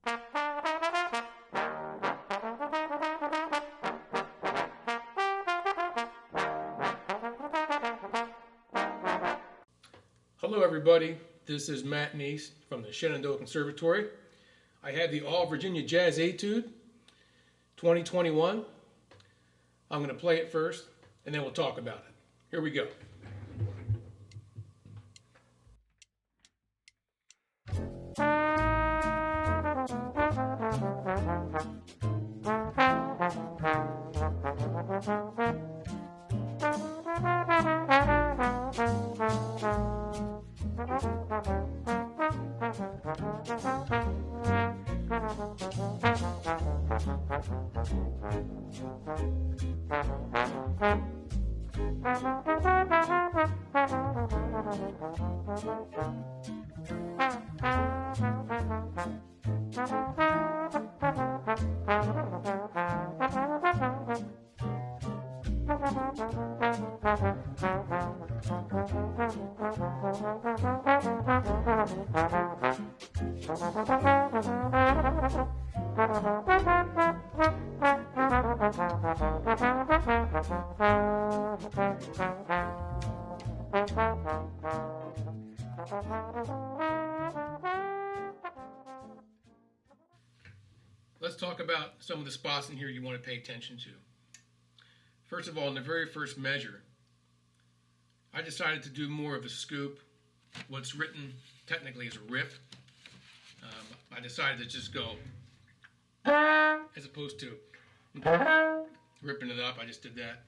Hello everybody, this is Matt Niess from the Shenandoah Conservatory. I have the All Virginia Jazz Etude 2021. I'm going to play it first and then we'll talk about it. Here we go. Let's talk about some of the spots in here you want to pay attention to. First of all, in the very first measure, I decided to do more of a scoop. What's written technically is a riff. I decided to just go as opposed to ripping it up. I just did that.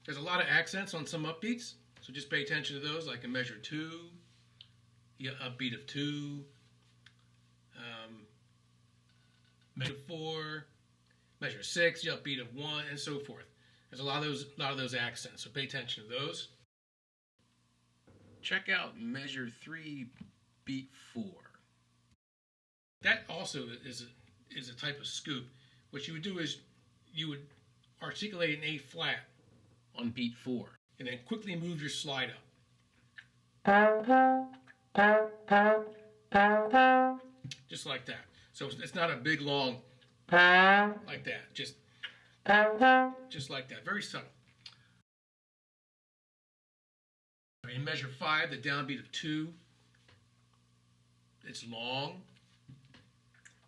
There's a lot of accents on some upbeats, so just pay attention to those, like in measure 2, upbeat of 2, measure 4, measure 6, the upbeat of 1, and so forth. There's a lot of those accents, so pay attention to those. Check out measure 3, beat 4. That also is a type of scoop. What you would do is you would articulate an A flat on beat 4, and then quickly move your slide up. Just like that. So it's not a big long like that. Just like that. Very subtle. In measure 5, the downbeat of 2, it's long.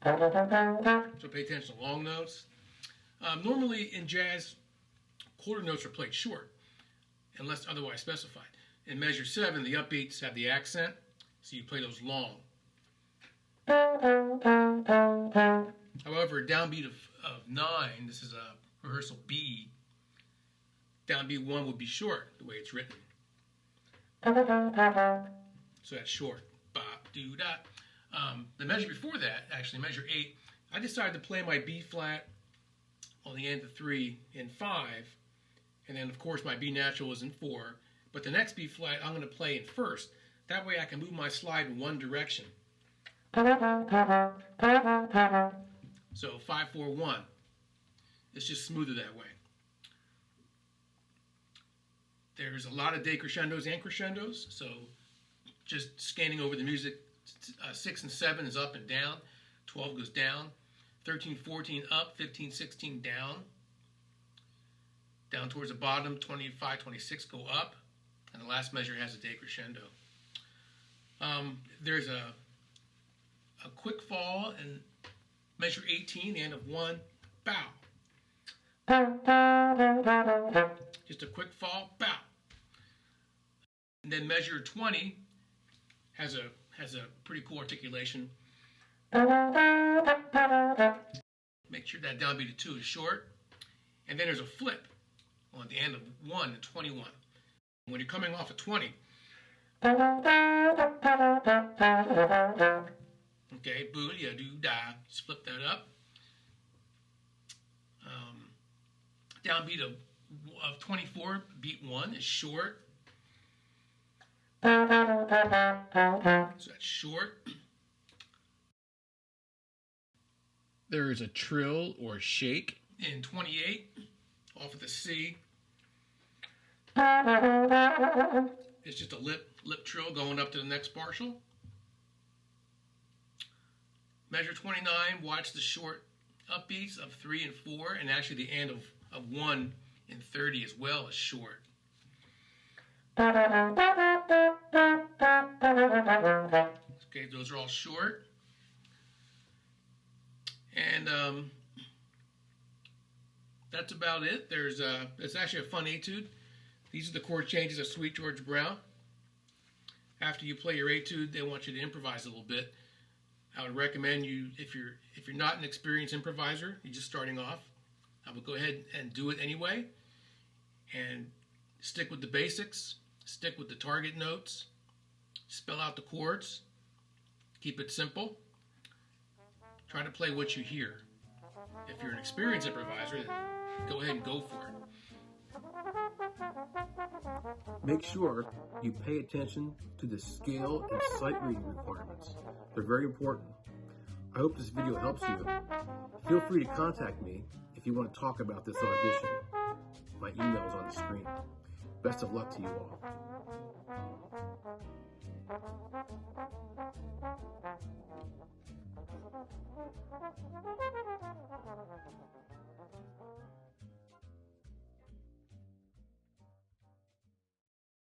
So pay attention to long notes. Normally in jazz, quarter notes are played short, unless otherwise specified. In measure 7, the upbeats have the accent, so you play those long. However, downbeat of 9, this is a rehearsal B, downbeat 1 would be short, the way it's written. So that's short. Ba-do-da. The measure before that, actually measure 8, I decided to play my B flat on the end of 3 in 5, and then of course my B natural is in 4, but the next B flat I'm going to play in first. That way I can move my slide in one direction. So 5, 4, 1. It's just smoother that way. There's a lot of decrescendos and crescendos, so just scanning over the music, 6 and 7 is up and down, 12 goes down, 13, 14 up, 15, 16 down, down towards the bottom, 25, 26 go up, and the last measure has a decrescendo. There's a quick fall in measure 18, the end of 1, bow. Just a quick fall, bow. And then measure 20 has a pretty cool articulation. Make sure that downbeat of 2 is short. And then there's a flip on the end of 1 and 21. When you're coming off of 20, okay, boo-ya-doo-da, just flip that up. Downbeat of 24, beat 1 is short. So that's short. There is a trill or shake in 28 off of the C. It's just a lip trill going up to the next partial. Measure 29, watch the short upbeats of 3 and 4, and actually the end of 1 and 30 as well is short. Okay, those are all short. And that's about it. It's actually a fun etude. These are the chord changes of Sweet George Brown. After you play your etude, they want you to improvise a little bit. I would recommend you, if you're not an experienced improviser, you're just starting off, I would go ahead and do it anyway, and stick with the basics, stick with the target notes, spell out the chords, keep it simple, try to play what you hear. If you're an experienced improviser, then go ahead and go for it. Make sure you pay attention to the scale and sight reading requirements. They're very important. I hope this video helps you. Feel free to contact me if you want to talk about this audition. My email is on the screen. Best of luck to you all.